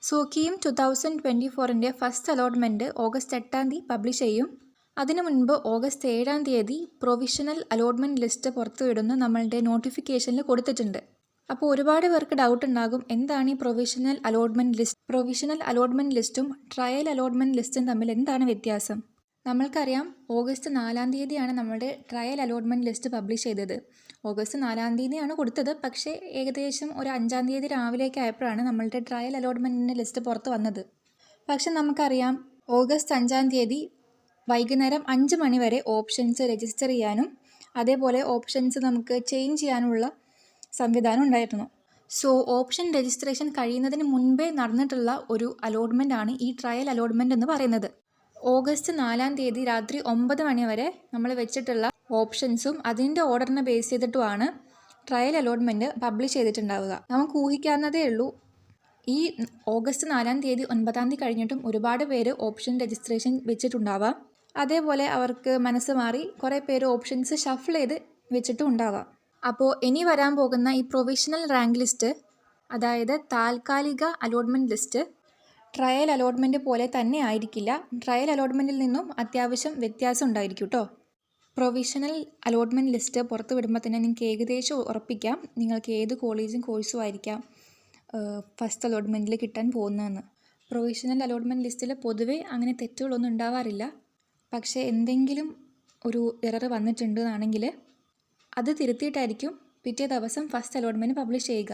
So KEAM 2024-ൻ്റെ first allotment August 8 publish ചെയ്യും. അതിനു മുൻപ് ഓഗസ്റ്റ് 7 പ്രൊവിഷണൽ അലോട്ട്മെൻറ്റ് ലിസ്റ്റ് പുറത്തുവിടുന്ന നമ്മളുടെ നോട്ടിഫിക്കേഷനിൽ കൊടുത്തിട്ടുണ്ട്. അപ്പോൾ ഒരുപാട് പേർക്ക് ഡൗട്ട് ഉണ്ടാകും, എന്താണ് ഈ provisional allotment list? Provisional allotment ലിസ്റ്റും ട്രയൽ അലോട്ട്മെൻറ്റ് ലിസ്റ്റും തമ്മിൽ എന്താണ് വ്യത്യാസം? നമ്മൾക്കറിയാം, ഓഗസ്റ്റ് 4 നമ്മുടെ ട്രയൽ അലോട്ട്മെൻറ്റ് ലിസ്റ്റ് പബ്ലിഷ് ചെയ്തത്. ഓഗസ്റ്റ് 4 കൊടുത്തത്, പക്ഷേ ഏകദേശം ഒരു 5 രാവിലേക്ക് ആയപ്പോഴാണ് നമ്മളുടെ ട്രയൽ അലോട്ട്മെൻറ്റിൻ്റെ ലിസ്റ്റ് പുറത്ത് വന്നത്. പക്ഷെ നമുക്കറിയാം, ഓഗസ്റ്റ് 5 വൈകുന്നേരം 5 മണി വരെ ഓപ്ഷൻസ് രജിസ്റ്റർ ചെയ്യാനും അതേപോലെ ഓപ്ഷൻസ് നമുക്ക് ചേഞ്ച് ചെയ്യാനുള്ള സംവിധാനം ഉണ്ടായിരുന്നു. സോ ഓപ്ഷൻ രജിസ്ട്രേഷൻ കഴിയുന്നതിന് മുൻപേ നടന്നിട്ടുള്ള ഒരു അലോട്ട്മെൻ്റ് ആണ് ഈ ട്രയൽ അലോട്ട്മെൻറ്റ് എന്ന് പറയുന്നത്. ഓഗസ്റ്റ് 4 രാത്രി 9 മണി വരെ നമ്മൾ വെച്ചിട്ടുള്ള ഓപ്ഷൻസും അതിൻ്റെ ഓർഡറിനെ ബേസ് ചെയ്തിട്ടുമാണ് ട്രയൽ അലോട്ട്മെൻറ്റ് പബ്ലിഷ് ചെയ്തിട്ടുണ്ടാവുക. നമുക്ക് ഊഹിക്കാവുന്നതേ ഉള്ളൂ, ഈ ഓഗസ്റ്റ് 9 കഴിഞ്ഞിട്ടും ഒരുപാട് പേര് ഓപ്ഷൻ രജിസ്ട്രേഷൻ വെച്ചിട്ടുണ്ടാവാം. അതേപോലെ അവർക്ക് മനസ്സ് മാറി കുറേ പേര് ഓപ്ഷൻസ് ഷഫിൾ ചെയ്ത് വെച്ചിട്ടും ഉണ്ടാവാം. അപ്പോൾ ഇനി വരാൻ പോകുന്ന ഈ പ്രൊവിഷണൽ റാങ്ക് ലിസ്റ്റ്, അതായത് താൽക്കാലിക അലോട്ട്മെൻറ്റ് ലിസ്റ്റ്, ട്രയൽ അലോട്ട്മെൻറ്റ് പോലെ തന്നെ ആയിരിക്കില്ല. ട്രയൽ അലോട്ട്മെൻറ്റിൽ നിന്നും അത്യാവശ്യം വ്യത്യാസം ഉണ്ടായിരിക്കും കേട്ടോ. പ്രൊവിഷണൽ അലോട്ട്മെൻറ്റ് ലിസ്റ്റ് പുറത്ത് വിടുമ്പോൾ തന്നെ നിങ്ങൾക്ക് ഏകദേശം ഉറപ്പിക്കാം നിങ്ങൾക്ക് ഏത് കോളേജും കോഴ്സും ആയിരിക്കാം ഫസ്റ്റ് അലോട്ട്മെൻറ്റിൽ കിട്ടാൻ പോകുന്നതെന്ന്. പ്രൊവിഷണൽ അലോട്ട്മെൻറ്റ് ലിസ്റ്റിൽ പൊതുവേ അങ്ങനെ തെറ്റുകളൊന്നും ഉണ്ടാവാറില്ല. പക്ഷേ എന്തെങ്കിലും ഒരു എറർ വന്നിട്ടുണ്ടെന്നാണെങ്കിൽ അത് തിരുത്തിയിട്ടായിരിക്കും പിറ്റേ ദിവസം ഫസ്റ്റ് അലോട്ട്മെൻറ്റ് പബ്ലിഷ് ചെയ്യുക.